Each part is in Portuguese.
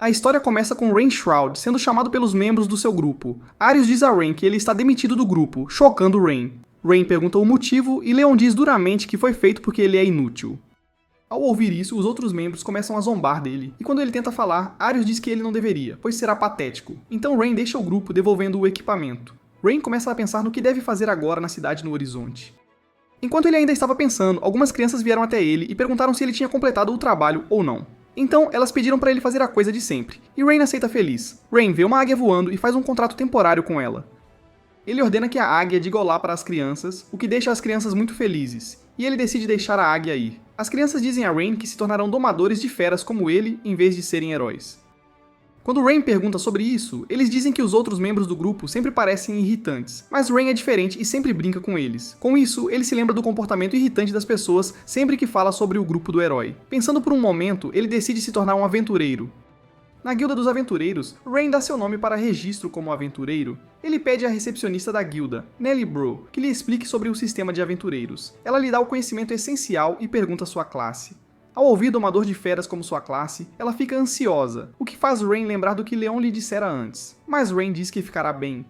A história começa com Rain Shroud sendo chamado pelos membros do seu grupo. Arius diz a Rain que ele está demitido do grupo, chocando Rain. Rain pergunta o motivo e Leon diz duramente que foi feito porque ele é inútil. Ao ouvir isso, os outros membros começam a zombar dele, e quando ele tenta falar, Arius diz que ele não deveria, pois será patético. Então Rain deixa o grupo devolvendo o equipamento. Rain começa a pensar no que deve fazer agora na cidade no horizonte. Enquanto ele ainda estava pensando, algumas crianças vieram até ele e perguntaram se ele tinha completado o trabalho ou não. Então, elas pediram para ele fazer a coisa de sempre, e Rain aceita feliz. Rain vê uma águia voando e faz um contrato temporário com ela. Ele ordena que a águia diga olá para as crianças, o que deixa as crianças muito felizes, e ele decide deixar a águia ir. As crianças dizem a Rain que se tornarão domadores de feras como ele, em vez de serem heróis. Quando Rain pergunta sobre isso, eles dizem que os outros membros do grupo sempre parecem irritantes, mas Rain é diferente e sempre brinca com eles. Com isso, ele se lembra do comportamento irritante das pessoas sempre que fala sobre o grupo do herói. Pensando por um momento, ele decide se tornar um aventureiro. Na guilda dos aventureiros, Rain dá seu nome para registro como aventureiro. Ele pede à recepcionista da guilda, Nellie Bro, que lhe explique sobre o sistema de aventureiros. Ela lhe dá o conhecimento essencial e pergunta sua classe. Ao ouvir Domador de Feras como sua classe, ela fica ansiosa, o que faz Rain lembrar do que Leon lhe dissera antes. Mas Rain diz que ficará bem.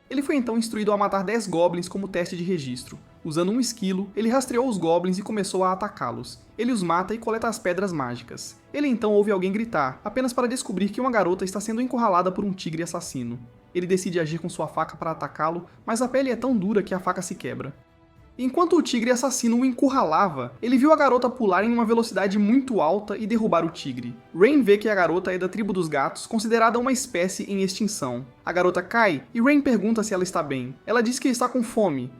Ele foi então instruído a matar 10 goblins como teste de registro. Usando um esquilo, ele rastreou os goblins e começou a atacá-los. Ele os mata e coleta as pedras mágicas. Ele então ouve alguém gritar, apenas para descobrir que uma garota está sendo encurralada por um tigre assassino. Ele decide agir com sua faca para atacá-lo, mas a pele é tão dura que a faca se quebra. Enquanto o tigre assassino o encurralava, ele viu a garota pular em uma velocidade muito alta e derrubar o tigre. Rain vê que a garota é da tribo dos gatos, considerada uma espécie em extinção. A garota cai e Rain pergunta se ela está bem. Ela diz que está com fome.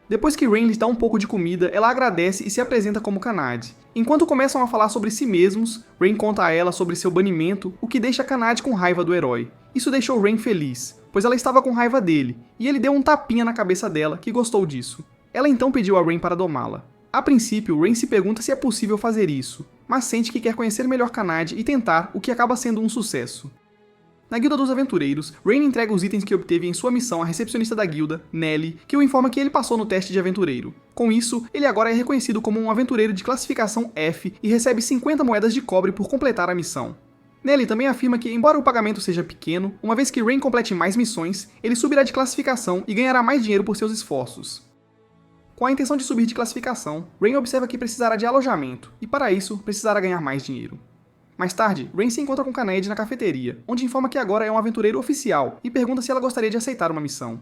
Depois que Rain lhes dá um pouco de comida, ela agradece e se apresenta como Kanad. Enquanto começam a falar sobre si mesmos, Rain conta a ela sobre seu banimento, o que deixa Kanad com raiva do herói. Isso deixou Rain feliz, pois ela estava com raiva dele, e ele deu um tapinha na cabeça dela, que gostou disso. Ela então pediu a Rain para domá-la. A princípio, Rain se pergunta se é possível fazer isso, mas sente que quer conhecer melhor Kanad e tentar, o que acaba sendo um sucesso. Na Guilda dos Aventureiros, Rain entrega os itens que obteve em sua missão à recepcionista da guilda, Nellie, que o informa que ele passou no teste de aventureiro. Com isso, ele agora é reconhecido como um aventureiro de classificação F e recebe 50 moedas de cobre por completar a missão. Nellie também afirma que, embora o pagamento seja pequeno, uma vez que Rain complete mais missões, ele subirá de classificação e ganhará mais dinheiro por seus esforços. Com a intenção de subir de classificação, Rain observa que precisará de alojamento, e para isso, precisará ganhar mais dinheiro. Mais tarde, Rain se encontra com Kanad na cafeteria, onde informa que agora é um aventureiro oficial e pergunta se ela gostaria de aceitar uma missão.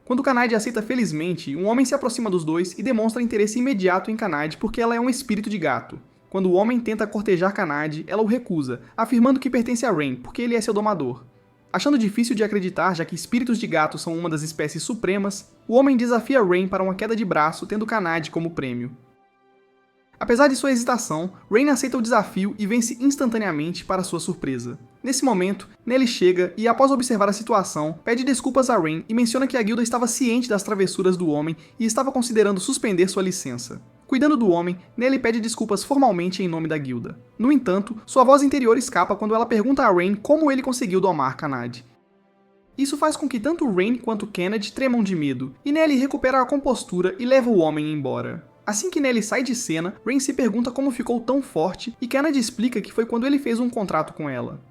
Quando Kanad aceita felizmente, um homem se aproxima dos dois e demonstra interesse imediato em Kanad porque ela é um espírito de gato. Quando o homem tenta cortejar Kanad, ela o recusa, afirmando que pertence a Rain porque ele é seu domador. Achando difícil de acreditar, já que espíritos de gato são uma das espécies supremas, o homem desafia Rain para uma queda de braço, tendo Kanad como prêmio. Apesar de sua hesitação, Rain aceita o desafio e vence instantaneamente para sua surpresa. Nesse momento, Nellie chega e, após observar a situação, pede desculpas a Rain e menciona que a guilda estava ciente das travessuras do homem e estava considerando suspender sua licença. Cuidando do homem, Nellie pede desculpas formalmente em nome da guilda. No entanto, sua voz interior escapa quando ela pergunta a Rain como ele conseguiu domar Kanad. Isso faz com que tanto Rain quanto Kennedy tremam de medo, e Nellie recupera a compostura e leva o homem embora. Assim que Nellie sai de cena, Rain se pergunta como ficou tão forte e Kennedy explica que foi quando ele fez um contrato com ela.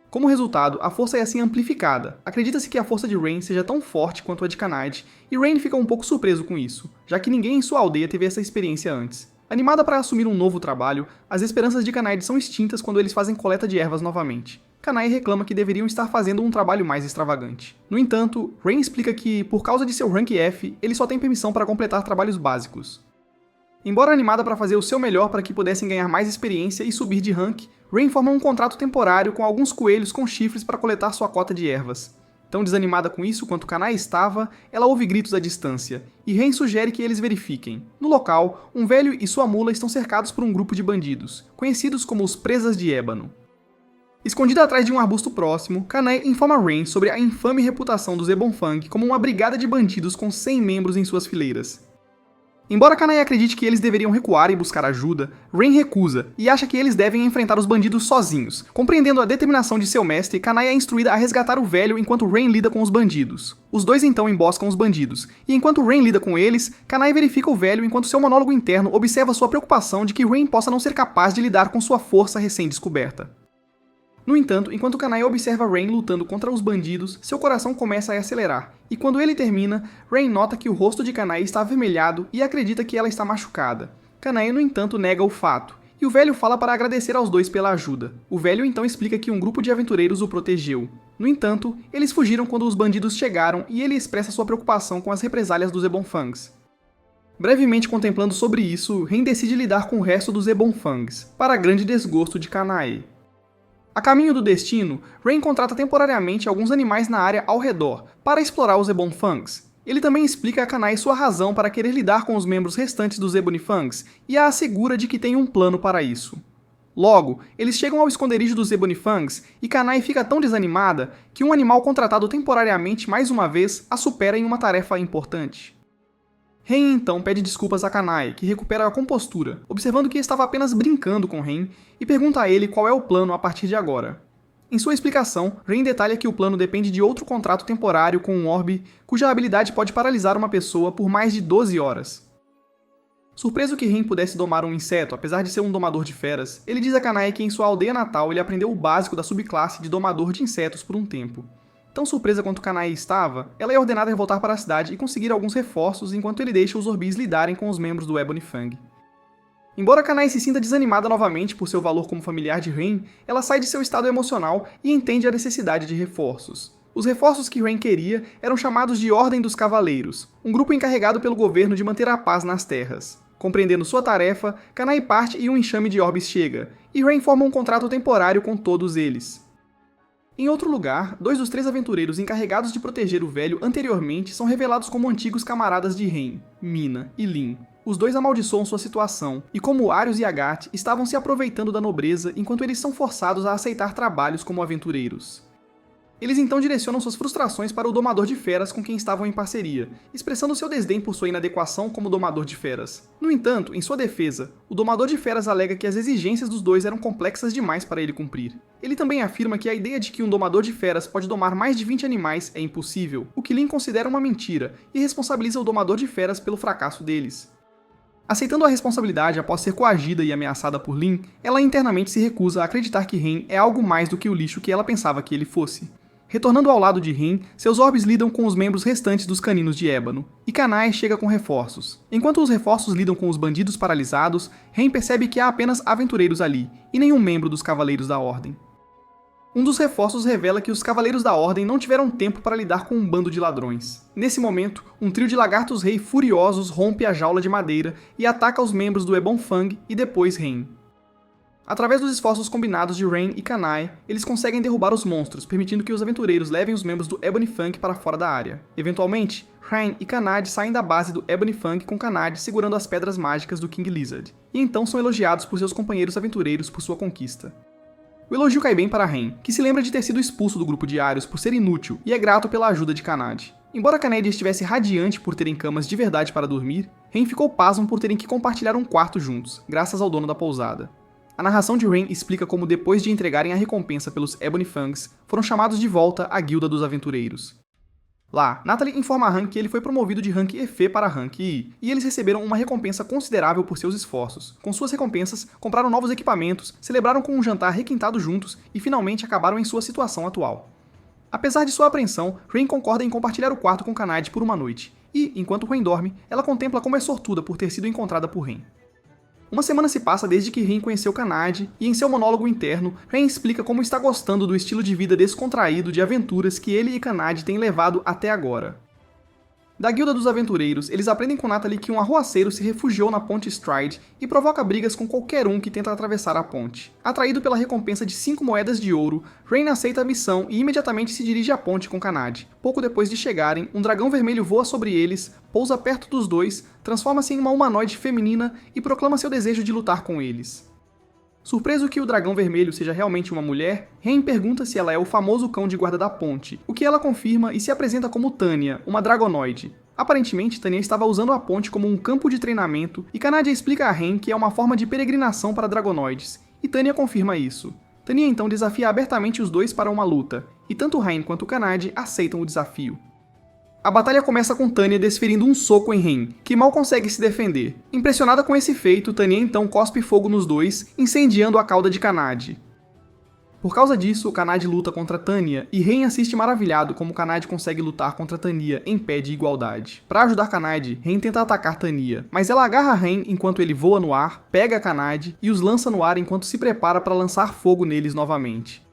Como resultado, a força é assim amplificada. Acredita-se que a força de Rain seja tão forte quanto a de Kanad, e Rain fica um pouco surpreso com isso, já que ninguém em sua aldeia teve essa experiência antes. Animada para assumir um novo trabalho, as esperanças de Kanad são extintas quando eles fazem coleta de ervas novamente. Kanai reclama que deveriam estar fazendo um trabalho mais extravagante. No entanto, Rain explica que, por causa de seu rank F, ele só tem permissão para completar trabalhos básicos. Embora animada para fazer o seu melhor para que pudessem ganhar mais experiência e subir de rank, Rain forma um contrato temporário com alguns coelhos com chifres para coletar sua cota de ervas. Tão desanimada com isso quanto Kanai estava, ela ouve gritos à distância, e Rain sugere que eles verifiquem. No local, um velho e sua mula estão cercados por um grupo de bandidos, conhecidos como os Presas de Ébano. Escondida atrás de um arbusto próximo, Kanai informa Rain sobre a infame reputação dos Ebonfang como uma brigada de bandidos com 100 membros em suas fileiras. Embora Kanai acredite que eles deveriam recuar e buscar ajuda, Rain recusa e acha que eles devem enfrentar os bandidos sozinhos. Compreendendo a determinação de seu mestre, Kanai é instruída a resgatar o velho enquanto Rain lida com os bandidos. Os dois então emboscam os bandidos, e enquanto Rain lida com eles, Kanai verifica o velho enquanto seu monólogo interno observa sua preocupação de que Rain possa não ser capaz de lidar com sua força recém-descoberta. No entanto, enquanto Kanai observa Rain lutando contra os bandidos, seu coração começa a acelerar, e quando ele termina, Rain nota que o rosto de Kanai está avermelhado e acredita que ela está machucada. Kanai, no entanto, nega o fato, e o velho fala para agradecer aos dois pela ajuda. O velho então explica que um grupo de aventureiros o protegeu. No entanto, eles fugiram quando os bandidos chegaram e ele expressa sua preocupação com as represálias dos Ebonfangs. Brevemente contemplando sobre isso, Rain decide lidar com o resto dos Ebonfangs, para grande desgosto de Kanai. A caminho do destino, Rain contrata temporariamente alguns animais na área ao redor, para explorar os Ebonfangs. Ele também explica a Kanai sua razão para querer lidar com os membros restantes dos Ebonifangs e a assegura de que tem um plano para isso. Logo, eles chegam ao esconderijo dos Ebonifangs e Kanai fica tão desanimada que um animal contratado temporariamente mais uma vez a supera em uma tarefa importante. Rain então pede desculpas a Kanai, que recupera a compostura, observando que estava apenas brincando com Rain, e pergunta a ele qual é o plano a partir de agora. Em sua explicação, Rain detalha que o plano depende de outro contrato temporário com um orbe cuja habilidade pode paralisar uma pessoa por mais de 12 horas. Surpreso que Rain pudesse domar um inseto, apesar de ser um domador de feras, ele diz a Kanai que em sua aldeia natal ele aprendeu o básico da subclasse de domador de insetos por um tempo. Tão surpresa quanto Kanai estava, ela é ordenada a voltar para a cidade e conseguir alguns reforços enquanto ele deixa os Orbis lidarem com os membros do Ebonifang. Embora Kanai se sinta desanimada novamente por seu valor como familiar de Rain, ela sai de seu estado emocional e entende a necessidade de reforços. Os reforços que Rain queria eram chamados de Ordem dos Cavaleiros, um grupo encarregado pelo governo de manter a paz nas terras. Compreendendo sua tarefa, Kanai parte e um enxame de Orbis chega, e Rain forma um contrato temporário com todos eles. Em outro lugar, 2 dos 3 aventureiros encarregados de proteger o velho anteriormente são revelados como antigos camaradas de Rain, Mina e Lin. Os dois amaldiçoam sua situação, e como Arius e Agathe estavam se aproveitando da nobreza enquanto eles são forçados a aceitar trabalhos como aventureiros. Eles então direcionam suas frustrações para o domador de feras com quem estavam em parceria, expressando seu desdém por sua inadequação como domador de feras. No entanto, em sua defesa, o domador de feras alega que as exigências dos dois eram complexas demais para ele cumprir. Ele também afirma que a ideia de que um domador de feras pode domar mais de 20 animais é impossível, o que Lin considera uma mentira, e responsabiliza o domador de feras pelo fracasso deles. Aceitando a responsabilidade após ser coagida e ameaçada por Lin, ela internamente se recusa a acreditar que Rain é algo mais do que o lixo que ela pensava que ele fosse. Retornando ao lado de Rain, seus orbes lidam com os membros restantes dos caninos de ébano, e Kanai chega com reforços. Enquanto os reforços lidam com os bandidos paralisados, Rain percebe que há apenas aventureiros ali, e nenhum membro dos Cavaleiros da Ordem. Um dos reforços revela que os Cavaleiros da Ordem não tiveram tempo para lidar com um bando de ladrões. Nesse momento, um trio de lagartos-rei furiosos rompe a jaula de madeira e ataca os membros do Ebonfang e depois Rain. Através dos esforços combinados de Rain e Kanai, eles conseguem derrubar os monstros, permitindo que os aventureiros levem os membros do Ebonifang para fora da área. Eventualmente, Rain e Kanad saem da base do Ebonifang com Kanad segurando as pedras mágicas do King Lizard, e então são elogiados por seus companheiros aventureiros por sua conquista. O elogio cai bem para Rain, que se lembra de ter sido expulso do grupo de Arius por ser inútil e é grato pela ajuda de Kanad. Embora Kanad estivesse radiante por terem camas de verdade para dormir, Rain ficou pasmo por terem que compartilhar um quarto juntos, graças ao dono da pousada. A narração de Rain explica como depois de entregarem a recompensa pelos Ebonifangs, foram chamados de volta à Guilda dos Aventureiros. Lá, Natalie informa a Han que ele foi promovido de rank EF para rank I, e eles receberam uma recompensa considerável por seus esforços. Com suas recompensas, compraram novos equipamentos, celebraram com um jantar requintado juntos e finalmente acabaram em sua situação atual. Apesar de sua apreensão, Rain concorda em compartilhar o quarto com Kanad por uma noite, e, enquanto Rain dorme, ela contempla como é sortuda por ter sido encontrada por Rain. Uma semana se passa desde que Rain conheceu Kanad, e em seu monólogo interno, Rain explica como está gostando do estilo de vida descontraído de aventuras que ele e Kanad têm levado até agora. Da Guilda dos Aventureiros, eles aprendem com Natalie que um arruaceiro se refugiou na ponte Stride e provoca brigas com qualquer um que tenta atravessar a ponte. Atraído pela recompensa de 5 moedas de ouro, Rain aceita a missão e imediatamente se dirige à ponte com Kanad. Pouco depois de chegarem, um dragão vermelho voa sobre eles, pousa perto dos dois, transforma-se em uma humanoide feminina e proclama seu desejo de lutar com eles. Surpreso que o dragão vermelho seja realmente uma mulher, Rain pergunta se ela é o famoso cão de guarda da ponte, o que ela confirma e se apresenta como Tanya, uma dragonoide. Aparentemente, Tanya estava usando a ponte como um campo de treinamento, e Kanad explica a Rain que é uma forma de peregrinação para dragonoides, e Tanya confirma isso. Tanya então desafia abertamente os dois para uma luta, e tanto Rain quanto Kanad aceitam o desafio. A batalha começa com Tanya desferindo um soco em Rain, que mal consegue se defender. Impressionada com esse feito, Tanya então cospe fogo nos dois, incendiando a cauda de Kanad. Por causa disso, Kanade luta contra Tanya e Ren assiste maravilhado como Kanade consegue lutar contra Tanya em pé de igualdade. Para ajudar Kanade, Ren tenta atacar Tanya, mas ela agarra Ren enquanto ele voa no ar, pega Kanade e os lança no ar enquanto se prepara para lançar fogo neles novamente.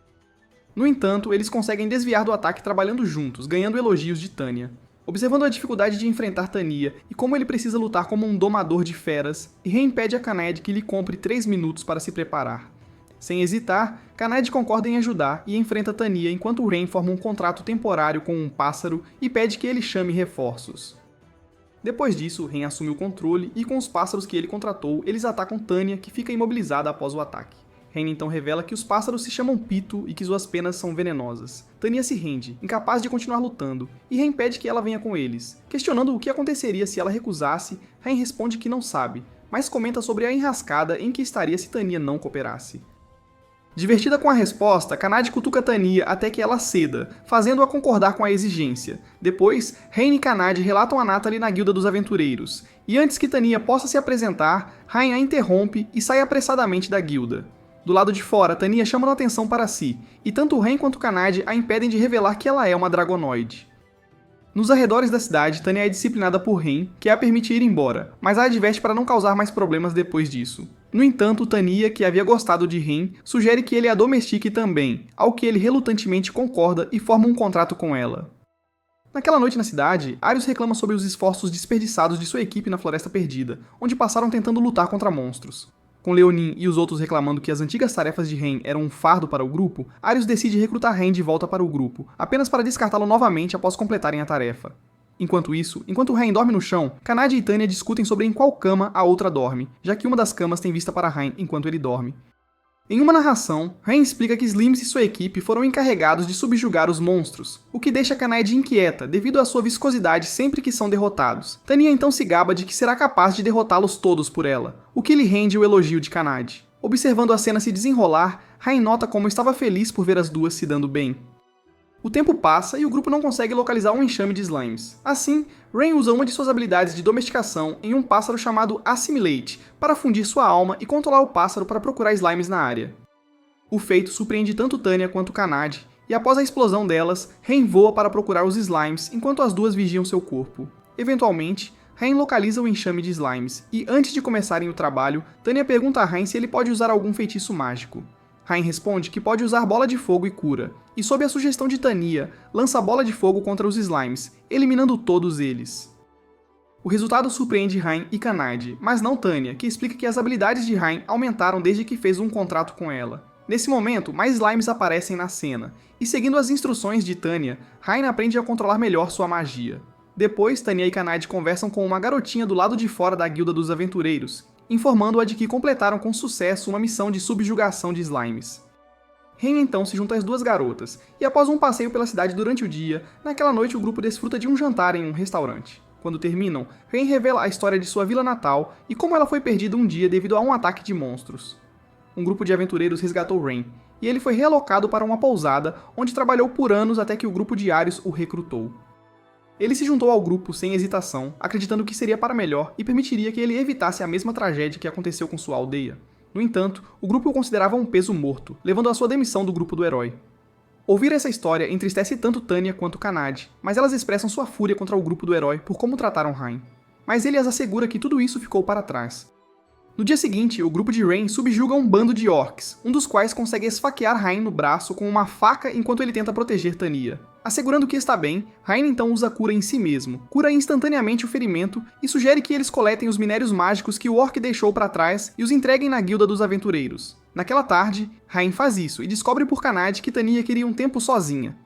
No entanto, eles conseguem desviar do ataque trabalhando juntos, ganhando elogios de Tanya. Observando a dificuldade de enfrentar Tanya e como ele precisa lutar como um domador de feras, Ren pede a Kanade que lhe compre 3 minutos para se preparar. Sem hesitar, Kanade concorda em ajudar e enfrenta Tanya enquanto Ren forma um contrato temporário com um pássaro e pede que ele chame reforços. Depois disso, Ren assume o controle e com os pássaros que ele contratou, eles atacam Tanya, que fica imobilizada após o ataque. Ren então revela que os pássaros se chamam Pito e que suas penas são venenosas. Tanya se rende, incapaz de continuar lutando, e Ren pede que ela venha com eles. Questionando o que aconteceria se ela recusasse, Ren responde que não sabe, mas comenta sobre a enrascada em que estaria se Tanya não cooperasse. Divertida com a resposta, Kanade cutuca Tanya até que ela ceda, fazendo-a concordar com a exigência. Depois, Ren e Kanade relatam a Natalie na Guilda dos Aventureiros, e antes que Tanya possa se apresentar, Ren a interrompe e sai apressadamente da guilda. Do lado de fora, Tanya chama a atenção para si, e tanto Ren quanto Kanade a impedem de revelar que ela é uma dragonoide. Nos arredores da cidade, Tanya é disciplinada por Ren, que a permite ir embora, mas a adverte para não causar mais problemas depois disso. No entanto, Tanya, que havia gostado de Ren, sugere que ele a domestique também, ao que ele relutantemente concorda e forma um contrato com ela. Naquela noite na cidade, Arius reclama sobre os esforços desperdiçados de sua equipe na Floresta Perdida, onde passaram tentando lutar contra monstros. Com Leonin e os outros reclamando que as antigas tarefas de Ren eram um fardo para o grupo, Arius decide recrutar Ren de volta para o grupo, apenas para descartá-lo novamente após completarem a tarefa. Enquanto Ren dorme no chão, Kanade e Tanya discutem sobre em qual cama a outra dorme, já que uma das camas tem vista para Ren enquanto ele dorme. Em uma narração, Ren explica que Slims e sua equipe foram encarregados de subjugar os monstros, o que deixa Kanade inquieta devido à sua viscosidade sempre que são derrotados. Tanya então se gaba de que será capaz de derrotá-los todos por ela, o que lhe rende o elogio de Kanade. Observando a cena se desenrolar, Ren nota como estava feliz por ver as duas se dando bem. O tempo passa e o grupo não consegue localizar um enxame de slimes. Assim, Ren usa uma de suas habilidades de domesticação em um pássaro chamado Assimilate para fundir sua alma e controlar o pássaro para procurar slimes na área. O feito surpreende tanto Tanya quanto Kanade, e após a explosão delas, Ren voa para procurar os slimes enquanto as duas vigiam seu corpo. Eventualmente, Ren localiza o enxame de slimes e antes de começarem o trabalho, Tanya pergunta a Ren se ele pode usar algum feitiço mágico. Ren responde que pode usar bola de fogo e cura, e sob a sugestão de Tanya, lança a bola de fogo contra os slimes, eliminando todos eles. O resultado surpreende Ren e Kanade, mas não Tanya, que explica que as habilidades de Ren aumentaram desde que fez um contrato com ela. Nesse momento, mais slimes aparecem na cena, e seguindo as instruções de Tanya, Ren aprende a controlar melhor sua magia. Depois, Tanya e Kanade conversam com uma garotinha do lado de fora da Guilda dos Aventureiros, informando-a de que completaram com sucesso uma missão de subjugação de slimes. Ren então se junta às duas garotas, e após um passeio pela cidade durante o dia, naquela noite o grupo desfruta de um jantar em um restaurante. Quando terminam, Ren revela a história de sua vila natal e como ela foi perdida um dia devido a um ataque de monstros. Um grupo de aventureiros resgatou Ren, e ele foi realocado para uma pousada, onde trabalhou por anos até que o grupo de Arius o recrutou. Ele se juntou ao grupo sem hesitação, acreditando que seria para melhor e permitiria que ele evitasse a mesma tragédia que aconteceu com sua aldeia. No entanto, o grupo o considerava um peso morto, levando à sua demissão do grupo do herói. Ouvir essa história entristece tanto Tanya quanto Kanade, mas elas expressam sua fúria contra o grupo do herói por como trataram Ren. Mas ele as assegura que tudo isso ficou para trás. No dia seguinte, o grupo de Ren subjuga um bando de orcs, um dos quais consegue esfaquear Ren no braço com uma faca enquanto ele tenta proteger Tanya. Assegurando que está bem, Ren então usa cura em si mesmo, cura instantaneamente o ferimento e sugere que eles coletem os minérios mágicos que o orc deixou para trás e os entreguem na Guilda dos Aventureiros. Naquela tarde, Ren faz isso e descobre por Kanade que Tanya queria um tempo sozinha.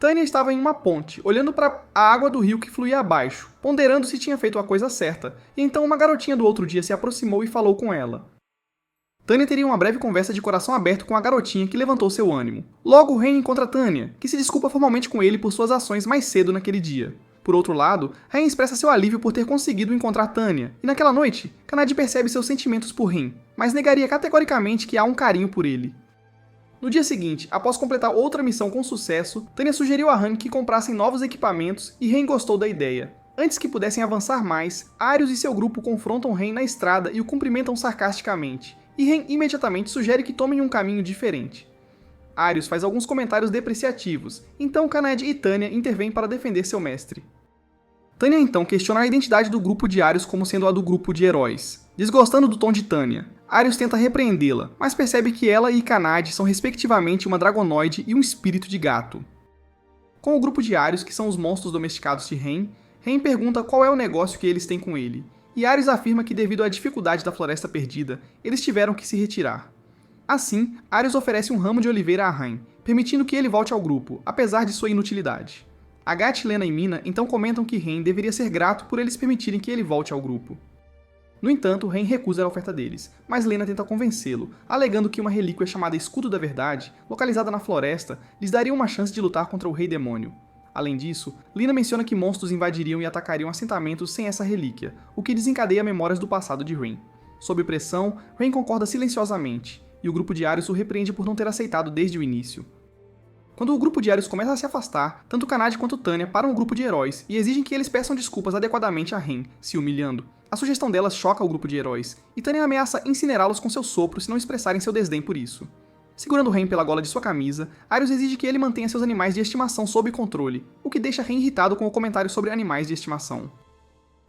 Tanya estava em uma ponte, olhando para a água do rio que fluía abaixo, ponderando se tinha feito a coisa certa, e então uma garotinha do outro dia se aproximou e falou com ela. Tanya teria uma breve conversa de coração aberto com a garotinha que levantou seu ânimo. Logo, Ren encontra Tanya, que se desculpa formalmente com ele por suas ações mais cedo naquele dia. Por outro lado, Ren expressa seu alívio por ter conseguido encontrar Tanya, e naquela noite, Kanade percebe seus sentimentos por Ren, mas negaria categoricamente que há um carinho por ele. No dia seguinte, após completar outra missão com sucesso, Tanya sugeriu a Ren que comprassem novos equipamentos e Ren gostou da ideia. Antes que pudessem avançar mais, Arius e seu grupo confrontam Ren na estrada e o cumprimentam sarcasticamente, e Ren imediatamente sugere que tomem um caminho diferente. Arius faz alguns comentários depreciativos, então Kanade e Tanya intervêm para defender seu mestre. Tanya então questiona a identidade do grupo de Arius como sendo a do grupo de heróis. Desgostando do tom de Tanya, Arius tenta repreendê-la, mas percebe que ela e Kanade são respectivamente uma dragonoide e um espírito de gato. Com o grupo de Arius, que são os monstros domesticados de Rain, Rain pergunta qual é o negócio que eles têm com ele, e Arius afirma que devido à dificuldade da Floresta Perdida, eles tiveram que se retirar. Assim, Arius oferece um ramo de oliveira a Rain, permitindo que ele volte ao grupo, apesar de sua inutilidade. Agathe, Lena e Mina então comentam que Rain deveria ser grato por eles permitirem que ele volte ao grupo. No entanto, Rain recusa a oferta deles, mas Lena tenta convencê-lo, alegando que uma relíquia chamada Escudo da Verdade, localizada na floresta, lhes daria uma chance de lutar contra o Rei Demônio. Além disso, Lena menciona que monstros invadiriam e atacariam assentamentos sem essa relíquia, o que desencadeia memórias do passado de Rain. Sob pressão, Rain concorda silenciosamente, e o grupo de Arius o repreende por não ter aceitado desde o início. Quando o grupo de Arius começa a se afastar, tanto Kanade quanto Tanya param o grupo de heróis e exigem que eles peçam desculpas adequadamente a Rain, se humilhando. A sugestão delas choca o grupo de heróis, e Tanya ameaça incinerá-los com seu sopro se não expressarem seu desdém por isso. Segurando Rain pela gola de sua camisa, Arius exige que ele mantenha seus animais de estimação sob controle, o que deixa Rain irritado com o comentário sobre animais de estimação.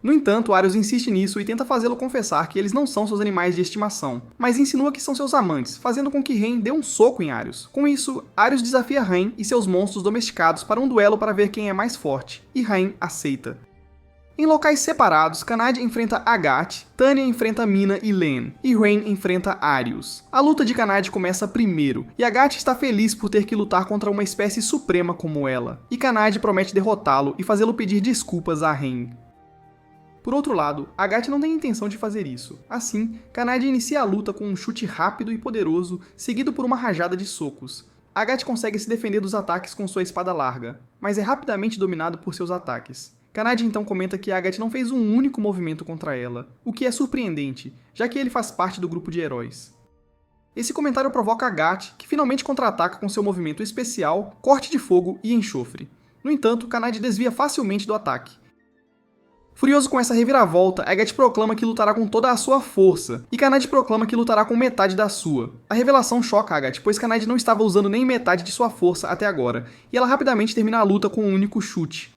No entanto, Arius insiste nisso e tenta fazê-lo confessar que eles não são seus animais de estimação, mas insinua que são seus amantes, fazendo com que Rain dê um soco em Arius. Com isso, Arius desafia Rain e seus monstros domesticados para um duelo para ver quem é mais forte, e Rain aceita. Em locais separados, Kanade enfrenta Agathe, Tanya enfrenta Mina e Len, e Rain enfrenta Arius. A luta de Kanade começa primeiro, e Agathe está feliz por ter que lutar contra uma espécie suprema como ela, e Kanade promete derrotá-lo e fazê-lo pedir desculpas a Rain. Por outro lado, Agathe não tem intenção de fazer isso. Assim, Kanade inicia a luta com um chute rápido e poderoso, seguido por uma rajada de socos. Agathe consegue se defender dos ataques com sua espada larga, mas é rapidamente dominado por seus ataques. Kanade então comenta que Agathe não fez um único movimento contra ela, o que é surpreendente, já que ele faz parte do grupo de heróis. Esse comentário provoca Agathe, que finalmente contra-ataca com seu movimento especial, corte de fogo e enxofre. No entanto, Kanade desvia facilmente do ataque. Furioso com essa reviravolta, Agathe proclama que lutará com toda a sua força, e Kanade proclama que lutará com metade da sua. A revelação choca Agathe, pois Kanade não estava usando nem metade de sua força até agora, e ela rapidamente termina a luta com um único chute.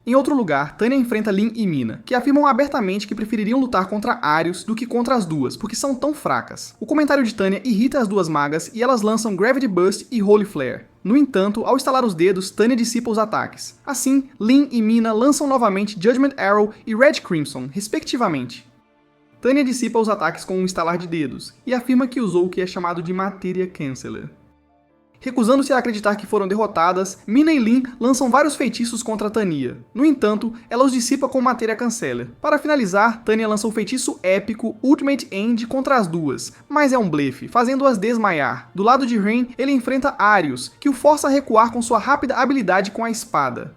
Em outro lugar, Tanya enfrenta Lin e Mina, que afirmam abertamente que prefeririam lutar contra Arius do que contra as duas, porque são tão fracas. O comentário de Tanya irrita as duas magas e elas lançam Gravity Burst e Holy Flare. No entanto, ao estalar os dedos, Tanya dissipa os ataques. Assim, Lin e Mina lançam novamente Judgment Arrow e Red Crimson, respectivamente. Tanya dissipa os ataques com um estalar de dedos, e afirma que usou o que é chamado de Materia Canceller. Recusando-se a acreditar que foram derrotadas, Mina e Lin lançam vários feitiços contra Tanya. No entanto, ela os dissipa com Materia Canceller. Para finalizar, Tanya lança o feitiço épico Ultimate End contra as duas, mas é um blefe, fazendo-as desmaiar. Do lado de Rain, ele enfrenta Arius, que o força a recuar com sua rápida habilidade com a espada.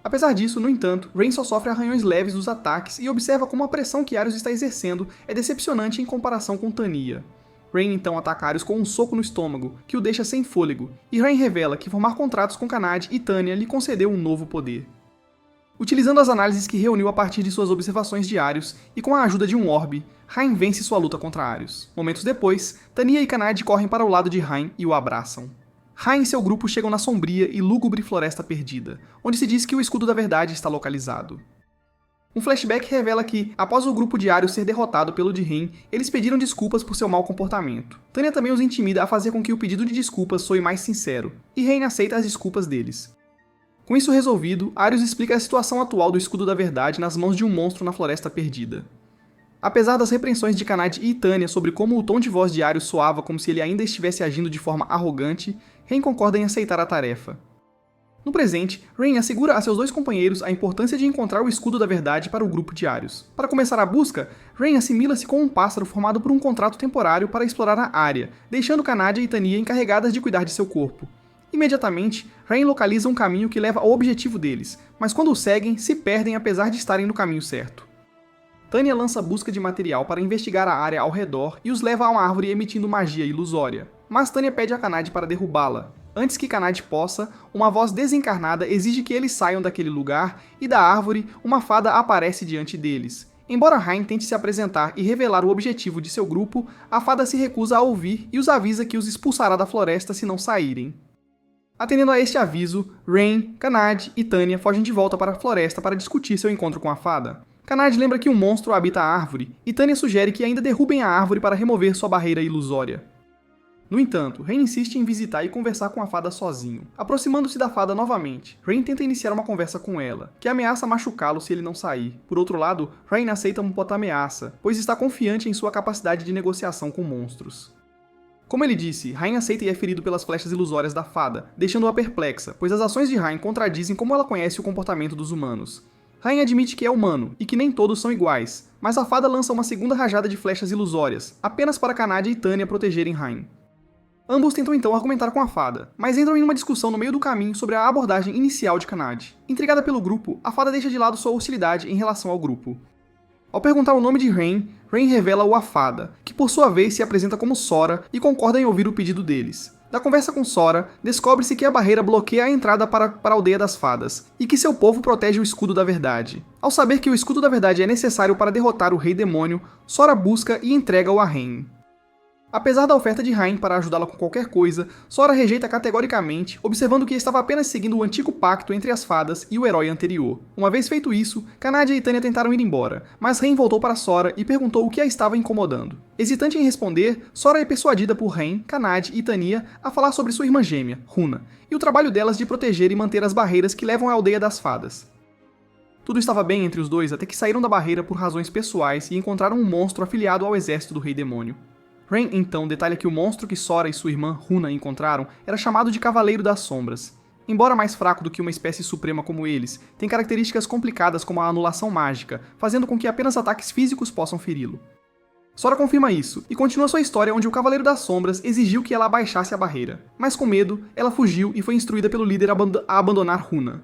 Apesar disso, no entanto, Rain só sofre arranhões leves dos ataques e observa como a pressão que Arius está exercendo é decepcionante em comparação com Tanya. Rain então ataca Arius com um soco no estômago, que o deixa sem fôlego, e Rain revela que formar contratos com Kanade e Tanya lhe concedeu um novo poder. Utilizando as análises que reuniu a partir de suas observações de Arius e com a ajuda de um orbe, Rain vence sua luta contra Arius. Momentos depois, Tanya e Kanade correm para o lado de Rain e o abraçam. Rain e seu grupo chegam na sombria e lúgubre Floresta Perdida, onde se diz que o Escudo da Verdade está localizado. Um flashback revela que, após o grupo de Arius ser derrotado pelo de Rain, eles pediram desculpas por seu mau comportamento. Tanya também os intimida a fazer com que o pedido de desculpas soe mais sincero, e Rain aceita as desculpas deles. Com isso resolvido, Arius explica a situação atual do Escudo da Verdade nas mãos de um monstro na Floresta Perdida. Apesar das repreensões de Kanade e Tanya sobre como o tom de voz de Arius soava como se ele ainda estivesse agindo de forma arrogante, Rain concorda em aceitar a tarefa. No presente, Rain assegura a seus dois companheiros a importância de encontrar o Escudo da Verdade para o grupo de Arius. Para começar a busca, Rain assimila-se com um pássaro formado por um contrato temporário para explorar a área, deixando Kanade e Tanya encarregadas de cuidar de seu corpo. Imediatamente, Rain localiza um caminho que leva ao objetivo deles, mas quando o seguem, se perdem apesar de estarem no caminho certo. Tanya lança busca de material para investigar a área ao redor e os leva a uma árvore emitindo magia ilusória, mas Tanya pede a Kanade para derrubá-la. Antes que Kanade possa, uma voz desencarnada exige que eles saiam daquele lugar e da árvore uma fada aparece diante deles. Embora Hein tente se apresentar e revelar o objetivo de seu grupo, a fada se recusa a ouvir e os avisa que os expulsará da floresta se não saírem. Atendendo a este aviso, Rain, Kanade e Tanya fogem de volta para a floresta para discutir seu encontro com a fada. Kanade lembra que um monstro habita a árvore, e Tanya sugere que ainda derrubem a árvore para remover sua barreira ilusória. No entanto, Rain insiste em visitar e conversar com a fada sozinho. Aproximando-se da fada novamente, Rain tenta iniciar uma conversa com ela, que ameaça machucá-lo se ele não sair. Por outro lado, Rain aceita uma ameaça, pois está confiante em sua capacidade de negociação com monstros. Como ele disse, Rain aceita e é ferido pelas flechas ilusórias da fada, deixando-a perplexa, pois as ações de Rain contradizem como ela conhece o comportamento dos humanos. Rain admite que é humano, e que nem todos são iguais, mas a fada lança uma segunda rajada de flechas ilusórias, apenas para Kanade e Tanya protegerem Rain. Ambos tentam então argumentar com a fada, mas entram em uma discussão no meio do caminho sobre a abordagem inicial de Kanade. Intrigada pelo grupo, a fada deixa de lado sua hostilidade em relação ao grupo. Ao perguntar o nome de Rain, Rain revela-o à fada, que por sua vez se apresenta como Sora e concorda em ouvir o pedido deles. Da conversa com Sora, descobre-se que a barreira bloqueia a entrada para a aldeia das fadas, e que seu povo protege o escudo da verdade. Ao saber que o escudo da verdade é necessário para derrotar o rei demônio, Sora busca e entrega-o a Rain. Apesar da oferta de Rain para ajudá-la com qualquer coisa, Sora rejeita categoricamente, observando que estava apenas seguindo o antigo pacto entre as fadas e o herói anterior. Uma vez feito isso, Kanade e Tanya tentaram ir embora, mas Rain voltou para Sora e perguntou o que a estava incomodando. Hesitante em responder, Sora é persuadida por Rain, Kanade e Tanya a falar sobre sua irmã gêmea, Runa, e o trabalho delas de proteger e manter as barreiras que levam à aldeia das fadas. Tudo estava bem entre os dois até que saíram da barreira por razões pessoais e encontraram um monstro afiliado ao exército do rei demônio. Rain, então, detalha que o monstro que Sora e sua irmã Runa encontraram era chamado de Cavaleiro das Sombras. Embora mais fraco do que uma espécie suprema como eles, tem características complicadas como a anulação mágica, fazendo com que apenas ataques físicos possam feri-lo. Sora confirma isso, e continua sua história onde o Cavaleiro das Sombras exigiu que ela abaixasse a barreira. Mas com medo, ela fugiu e foi instruída pelo líder a abandonar Runa.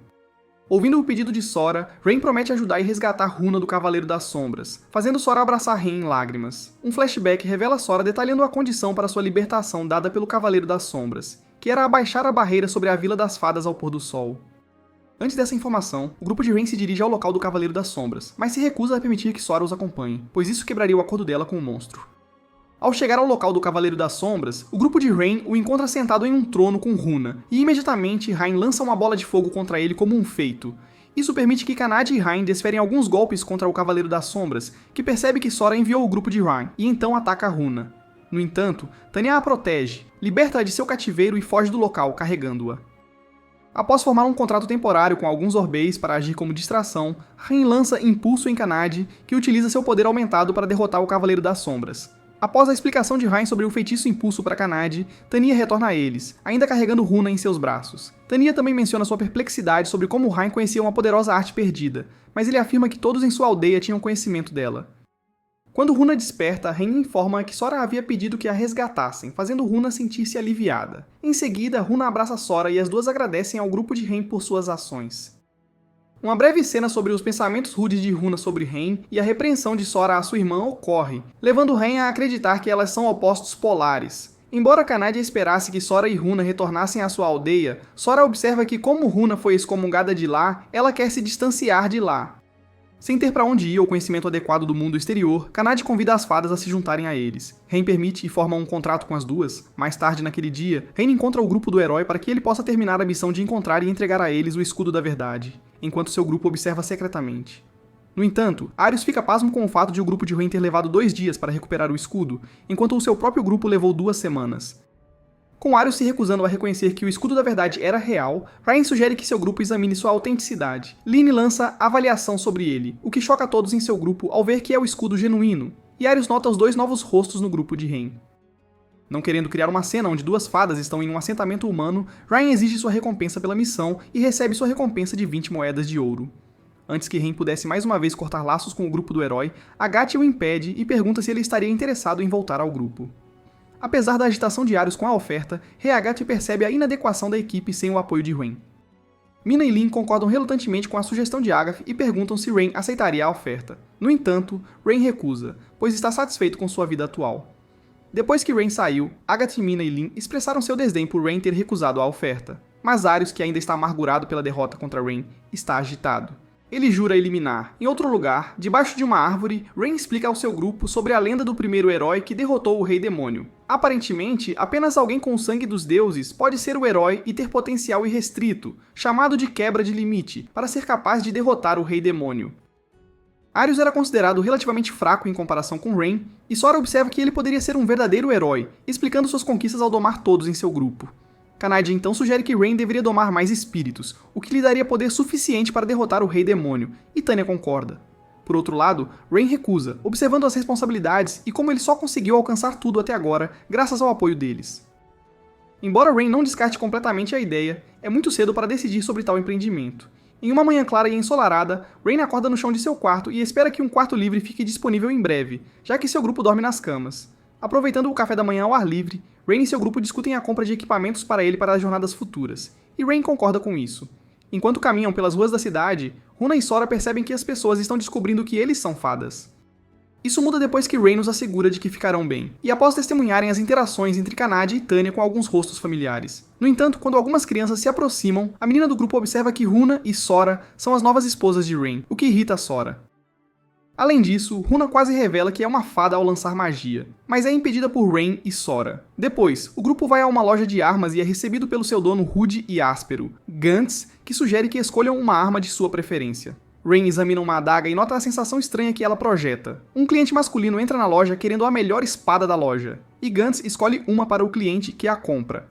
Ouvindo o pedido de Sora, Rain promete ajudar e resgatar Runa do Cavaleiro das Sombras, fazendo Sora abraçar Rain em lágrimas. Um flashback revela Sora detalhando a condição para sua libertação dada pelo Cavaleiro das Sombras, que era abaixar a barreira sobre a Vila das Fadas ao pôr do sol. Antes dessa informação, o grupo de Rain se dirige ao local do Cavaleiro das Sombras, mas se recusa a permitir que Sora os acompanhe, pois isso quebraria o acordo dela com o monstro. Ao chegar ao local do Cavaleiro das Sombras, o grupo de Rain o encontra sentado em um trono com Runa, e imediatamente Rain lança uma bola de fogo contra ele como um feito. Isso permite que Kanade e Rain desferem alguns golpes contra o Cavaleiro das Sombras, que percebe que Sora enviou o grupo de Rain, e então ataca a Runa. No entanto, Tanya a protege, liberta-a de seu cativeiro e foge do local, carregando-a. Após formar um contrato temporário com alguns Orbeis para agir como distração, Rain lança Impulso em Kanade, que utiliza seu poder aumentado para derrotar o Cavaleiro das Sombras. Após a explicação de Rain sobre o feitiço Impulso para Kanade, Tanya retorna a eles, ainda carregando Runa em seus braços. Tanya também menciona sua perplexidade sobre como Rain conhecia uma poderosa arte perdida, mas ele afirma que todos em sua aldeia tinham conhecimento dela. Quando Runa desperta, Rain informa que Sora havia pedido que a resgatassem, fazendo Runa sentir-se aliviada. Em seguida, Runa abraça Sora e as duas agradecem ao grupo de Rain por suas ações. Uma breve cena sobre os pensamentos rudes de Runa sobre Rain e a repreensão de Sora à sua irmã ocorre, levando Rain a acreditar que elas são opostos polares. Embora Kanade esperasse que Sora e Runa retornassem à sua aldeia, Sora observa que como Runa foi excomungada de lá, ela quer se distanciar de lá. Sem ter para onde ir ou conhecimento adequado do mundo exterior, Kanade convida as fadas a se juntarem a eles. Rain permite e forma um contrato com as duas. Mais tarde naquele dia, Rain encontra o grupo do herói para que ele possa terminar a missão de encontrar e entregar a eles o escudo da verdade, enquanto seu grupo observa secretamente. No entanto, Arius fica pasmo com o fato de o grupo de Rain ter levado 2 dias para recuperar o escudo, enquanto o seu próprio grupo levou 2 semanas. Com Arius se recusando a reconhecer que o escudo da verdade era real, Rain sugere que seu grupo examine sua autenticidade. Lynn lança avaliação sobre ele, o que choca todos em seu grupo ao ver que é o escudo genuíno, e Arius nota os 2 novos rostos no grupo de Rain. Não querendo criar uma cena onde 2 fadas estão em um assentamento humano, Rain exige sua recompensa pela missão e recebe sua recompensa de 20 moedas de ouro. Antes que Rain pudesse mais uma vez cortar laços com o grupo do herói, Agathe o impede e pergunta se ele estaria interessado em voltar ao grupo. Apesar da agitação de Arius com a oferta, Agathe percebe a inadequação da equipe sem o apoio de Rain. Mina e Lynn concordam relutantemente com a sugestão de Agathe e perguntam se Rain aceitaria a oferta. No entanto, Rain recusa, pois está satisfeito com sua vida atual. Depois que Rain saiu, Agathe, Mina e Lynn expressaram seu desdém por Rain ter recusado a oferta, mas Arius, que ainda está amargurado pela derrota contra Rain, está agitado. ele jura eliminar. Em outro lugar, debaixo de uma árvore, Rain explica ao seu grupo sobre a lenda do primeiro herói que derrotou o Rei Demônio. Aparentemente, apenas alguém com o sangue dos deuses pode ser o herói e ter potencial irrestrito, chamado de quebra de limite, para ser capaz de derrotar o Rei Demônio. Arius era considerado relativamente fraco em comparação com Rain, e Sora observa que ele poderia ser um verdadeiro herói, explicando suas conquistas ao domar todos em seu grupo. Kanade então sugere que Rain deveria domar mais espíritos, o que lhe daria poder suficiente para derrotar o Rei Demônio, e Tanya concorda. Por outro lado, Rain recusa, observando as responsabilidades e como ele só conseguiu alcançar tudo até agora graças ao apoio deles. Embora Rain não descarte completamente a ideia, é muito cedo para decidir sobre tal empreendimento. Em uma manhã clara e ensolarada, Rain acorda no chão de seu quarto e espera que um quarto livre fique disponível em breve, já que seu grupo dorme nas camas. Aproveitando o café da manhã ao ar livre, Rain e seu grupo discutem a compra de equipamentos para ele para as jornadas futuras, e Rain concorda com isso. Enquanto caminham pelas ruas da cidade, Runa e Sora percebem que as pessoas estão descobrindo que eles são fadas. Isso muda depois que Rain nos assegura de que ficarão bem, e após testemunharem as interações entre Kanade e Tanya com alguns rostos familiares. No entanto, quando algumas crianças se aproximam, a menina do grupo observa que Runa e Sora são as novas esposas de Rain, o que irrita Sora. Além disso, Runa quase revela que é uma fada ao lançar magia, mas é impedida por Rain e Sora. Depois, o grupo vai a uma loja de armas e é recebido pelo seu dono rude e áspero, Gantz, que sugere que escolham uma arma de sua preferência. Rain examina uma adaga e nota a sensação estranha que ela projeta. Um cliente masculino entra na loja querendo a melhor espada da loja, e Gantz escolhe uma para o cliente que a compra.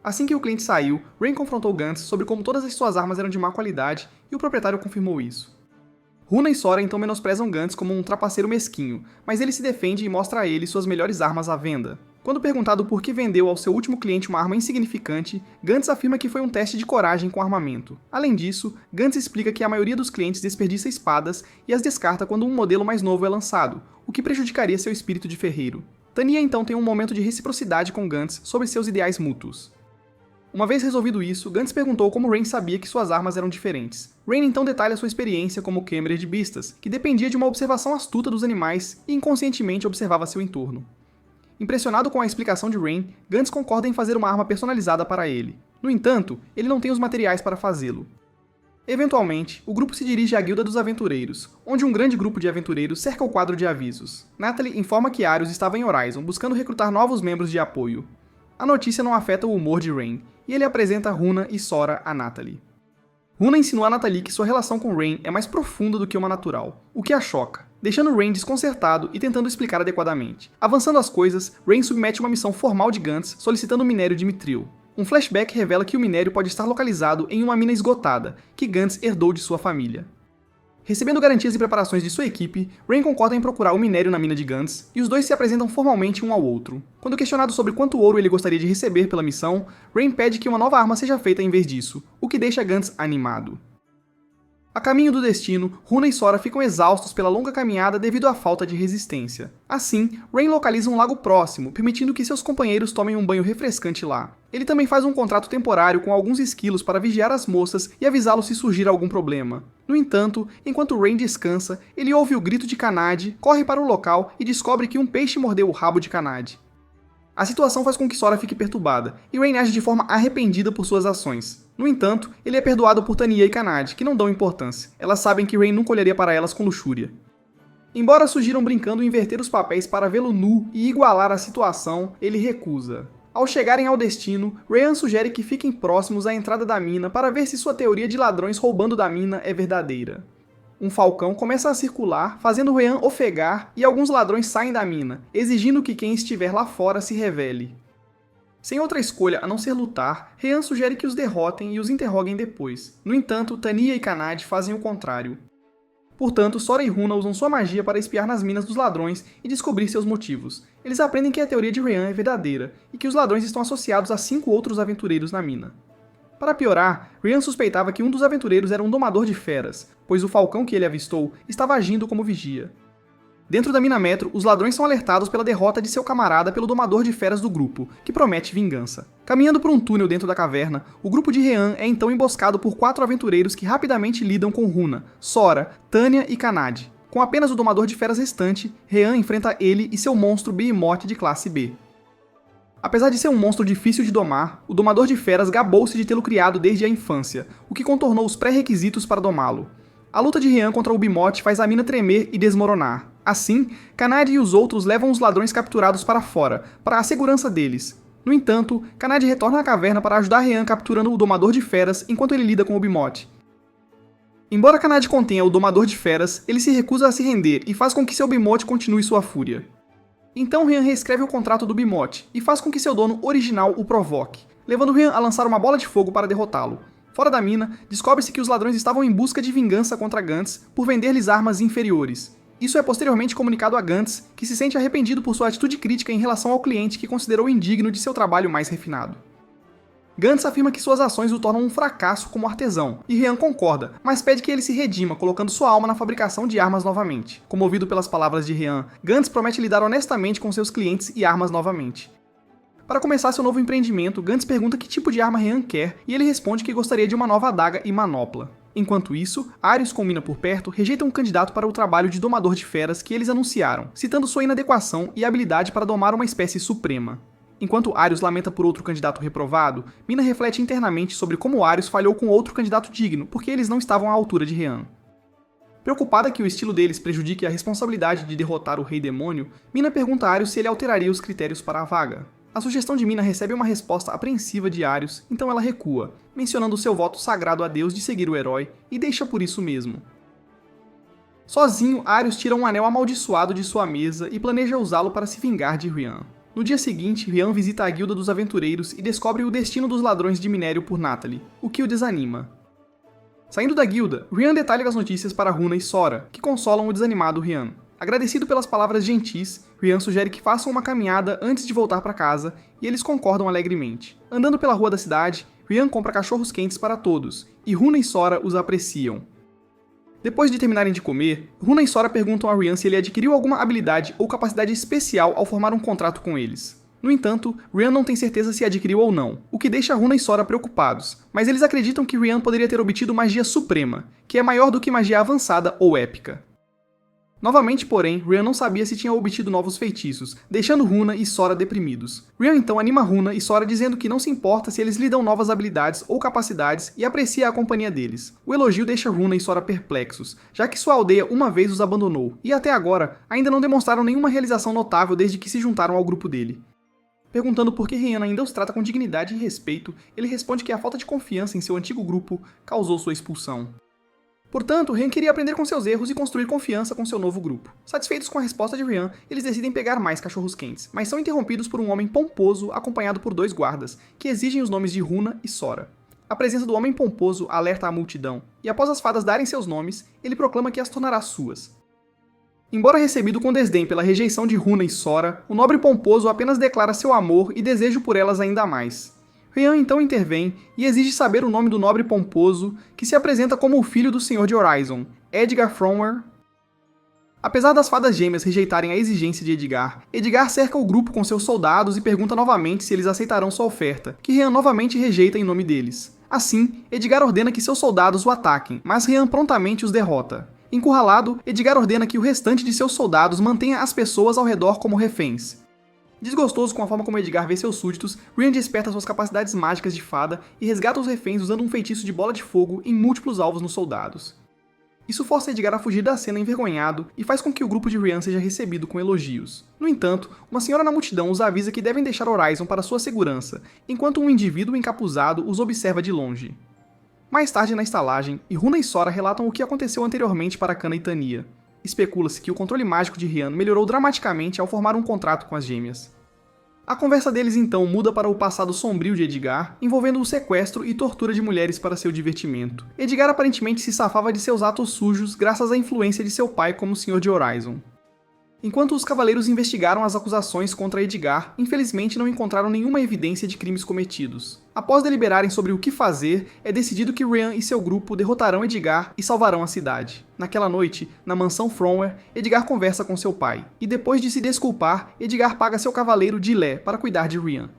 Assim que o cliente saiu, Rain confrontou Gantz sobre como todas as suas armas eram de má qualidade, e o proprietário confirmou isso. Runa e Sora então menosprezam Gantz como um trapaceiro mesquinho, mas ele se defende e mostra a ele suas melhores armas à venda. Quando perguntado por que vendeu ao seu último cliente uma arma insignificante, Gantz afirma que foi um teste de coragem com armamento. Além disso, Gantz explica que a maioria dos clientes desperdiça espadas e as descarta quando um modelo mais novo é lançado, o que prejudicaria seu espírito de ferreiro. Tanya então tem um momento de reciprocidade com Gantz sobre seus ideais mútuos. Uma vez resolvido isso, Gantz perguntou como Rain sabia que suas armas eram diferentes. Rain então detalha sua experiência como câmera de bistas, que dependia de uma observação astuta dos animais e inconscientemente observava seu entorno. Impressionado com a explicação de Rain, Gantz concorda em fazer uma arma personalizada para ele. No entanto, ele não tem os materiais para fazê-lo. Eventualmente, o grupo se dirige à Guilda dos Aventureiros, onde um grande grupo de aventureiros cerca o quadro de avisos. Natalie informa que Arius estava em Horizon, buscando recrutar novos membros de apoio. A notícia não afeta o humor de Rain, e ele apresenta Runa e Sora a Natalie. Runa insinua a Natalie que sua relação com Rain é mais profunda do que uma natural, o que a choca, deixando Rain desconcertado e tentando explicar adequadamente. Avançando as coisas, Rain submete uma missão formal de Gantz solicitando o minério de Mithril. Um flashback revela que o minério pode estar localizado em uma mina esgotada, que Gantz herdou de sua família. Recebendo garantias e preparações de sua equipe, Rain concorda em procurar o minério na mina de Gantz, e os dois se apresentam formalmente um ao outro. Quando questionado sobre quanto ouro ele gostaria de receber pela missão, Rain pede que uma nova arma seja feita em vez disso, o que deixa Gantz animado. A caminho do destino, Runa e Sora ficam exaustos pela longa caminhada devido à falta de resistência. Assim, Rain localiza um lago próximo, permitindo que seus companheiros tomem um banho refrescante lá. Ele também faz um contrato temporário com alguns esquilos para vigiar as moças e avisá-los se surgir algum problema. No entanto, enquanto Rain descansa, ele ouve o grito de Kanade, corre para o local e descobre que um peixe mordeu o rabo de Kanade. A situação faz com que Sora fique perturbada, e Rain age de forma arrependida por suas ações. No entanto, ele é perdoado por Tanya e Kanade, que não dão importância. Elas sabem que Rain nunca olharia para elas com luxúria. Embora sugiram brincando inverter os papéis para vê-lo nu e igualar a situação, ele recusa. Ao chegarem ao destino, Ryan sugere que fiquem próximos à entrada da mina para ver se sua teoria de ladrões roubando da mina é verdadeira. Um falcão começa a circular, fazendo Ryan ofegar, e alguns ladrões saem da mina, exigindo que quem estiver lá fora se revele. Sem outra escolha a não ser lutar, Ryan sugere que os derrotem e os interroguem depois. No entanto, Tanya e Kanade fazem o contrário. Portanto, Sora e Runa usam sua magia para espiar nas minas dos ladrões e descobrir seus motivos. Eles aprendem que a teoria de Ryan é verdadeira, e que os ladrões estão associados a 5 outros aventureiros na mina. Para piorar, Ryan suspeitava que um dos aventureiros era um domador de feras, pois o falcão que ele avistou estava agindo como vigia. Dentro da mina Metro, os ladrões são alertados pela derrota de seu camarada pelo domador de feras do grupo, que promete vingança. Caminhando por um túnel dentro da caverna, o grupo de Ryan é então emboscado por 4 aventureiros que rapidamente lidam com Runa, Sora, Tanya e Kanade. Com apenas o domador de feras restante, Ryan enfrenta ele e seu monstro Behemoth de classe B. Apesar de ser um monstro difícil de domar, o domador de feras gabou-se de tê-lo criado desde a infância, o que contornou os pré-requisitos para domá-lo. A luta de Rian contra Ubimote faz a mina tremer e desmoronar. Assim, Kanade e os outros levam os ladrões capturados para fora, para a segurança deles. No entanto, Kanade retorna à caverna para ajudar Rian capturando o Domador de Feras enquanto ele lida com Ubimote. Embora Kanade contenha o Domador de Feras, ele se recusa a se render e faz com que seu Ubimote continue sua fúria. Então Rian reescreve o contrato do Ubimote e faz com que seu dono original o provoque, levando Rian a lançar uma bola de fogo para derrotá-lo. Fora da mina, descobre-se que os ladrões estavam em busca de vingança contra Gantz por vender-lhes armas inferiores. Isso é posteriormente comunicado a Gantz, que se sente arrependido por sua atitude crítica em relação ao cliente que considerou indigno de seu trabalho mais refinado. Gantz afirma que suas ações o tornam um fracasso como artesão, e Rian concorda, mas pede que ele se redima, colocando sua alma na fabricação de armas novamente. Comovido pelas palavras de Rian, Gantz promete lidar honestamente com seus clientes e armas novamente. Para começar seu novo empreendimento, Gantz pergunta que tipo de arma Rian quer, e ele responde que gostaria de uma nova adaga e manopla. Enquanto isso, Arius com Mina por perto rejeita um candidato para o trabalho de Domador de Feras que eles anunciaram, citando sua inadequação e habilidade para domar uma espécie suprema. Enquanto Arius lamenta por outro candidato reprovado, Mina reflete internamente sobre como Arius falhou com outro candidato digno, porque eles não estavam à altura de Rian. Preocupada que o estilo deles prejudique a responsabilidade de derrotar o Rei Demônio, Mina pergunta a Arius se ele alteraria os critérios para a vaga. A sugestão de Mina recebe uma resposta apreensiva de Arius, então ela recua, mencionando seu voto sagrado a Deus de seguir o herói, e deixa por isso mesmo. Sozinho, Arius tira um anel amaldiçoado de sua mesa e planeja usá-lo para se vingar de Rian. No dia seguinte, Rian visita a Guilda dos Aventureiros e descobre o destino dos ladrões de minério por Natalie, o que o desanima. Saindo da guilda, Rian detalha as notícias para Runa e Sora, que consolam o desanimado Rian. Agradecido pelas palavras gentis, Rian sugere que façam uma caminhada antes de voltar para casa, e eles concordam alegremente. Andando pela rua da cidade, Rian compra cachorros quentes para todos, e Runa e Sora os apreciam. Depois de terminarem de comer, Runa e Sora perguntam a Rian se ele adquiriu alguma habilidade ou capacidade especial ao formar um contrato com eles. No entanto, Rian não tem certeza se adquiriu ou não, o que deixa Runa e Sora preocupados, mas eles acreditam que Rian poderia ter obtido magia suprema, que é maior do que magia avançada ou épica. Novamente, porém, Rian não sabia se tinha obtido novos feitiços, deixando Runa e Sora deprimidos. Rian então anima Runa e Sora dizendo que não se importa se eles lhe dão novas habilidades ou capacidades e aprecia a companhia deles. O elogio deixa Runa e Sora perplexos, já que sua aldeia uma vez os abandonou, e até agora ainda não demonstraram nenhuma realização notável desde que se juntaram ao grupo dele. Perguntando por que Rian ainda os trata com dignidade e respeito, ele responde que a falta de confiança em seu antigo grupo causou sua expulsão. Portanto, Rian queria aprender com seus erros e construir confiança com seu novo grupo. Satisfeitos com a resposta de Rian, eles decidem pegar mais cachorros quentes, mas são interrompidos por um homem pomposo acompanhado por 2 guardas, que exigem os nomes de Runa e Sora. A presença do homem pomposo alerta a multidão, e após as fadas darem seus nomes, ele proclama que as tornará suas. Embora recebido com desdém pela rejeição de Runa e Sora, o nobre pomposo apenas declara seu amor e desejo por elas ainda mais. Rian então intervém e exige saber o nome do nobre pomposo, que se apresenta como o filho do Senhor de Horizon, Edgar Frommer. Apesar das fadas gêmeas rejeitarem a exigência de Edgar, Edgar cerca o grupo com seus soldados e pergunta novamente se eles aceitarão sua oferta, que Rian novamente rejeita em nome deles. Assim, Edgar ordena que seus soldados o ataquem, mas Rian prontamente os derrota. Encurralado, Edgar ordena que o restante de seus soldados mantenha as pessoas ao redor como reféns. Desgostoso com a forma como Edgar vê seus súditos, Rian desperta suas capacidades mágicas de fada e resgata os reféns usando um feitiço de bola de fogo em múltiplos alvos nos soldados. Isso força Edgar a fugir da cena envergonhado e faz com que o grupo de Rian seja recebido com elogios. No entanto, uma senhora na multidão os avisa que devem deixar Horizon para sua segurança, enquanto um indivíduo encapuzado os observa de longe. Mais tarde na estalagem, Runa e Sora relatam o que aconteceu anteriormente para Kana e Tania. Especula-se que o controle mágico de Rian melhorou dramaticamente ao formar um contrato com as gêmeas. A conversa deles então muda para o passado sombrio de Edgar, envolvendo o sequestro e tortura de mulheres para seu divertimento. Edgar aparentemente se safava de seus atos sujos graças à influência de seu pai como Senhor de Horizon. Enquanto os cavaleiros investigaram as acusações contra Edgar, infelizmente não encontraram nenhuma evidência de crimes cometidos. Após deliberarem sobre o que fazer, é decidido que Rian e seu grupo derrotarão Edgar e salvarão a cidade. Naquela noite, na mansão Frommer, Edgar conversa com seu pai, e depois de se desculpar, Edgar paga seu cavaleiro Dilé para cuidar de Rian.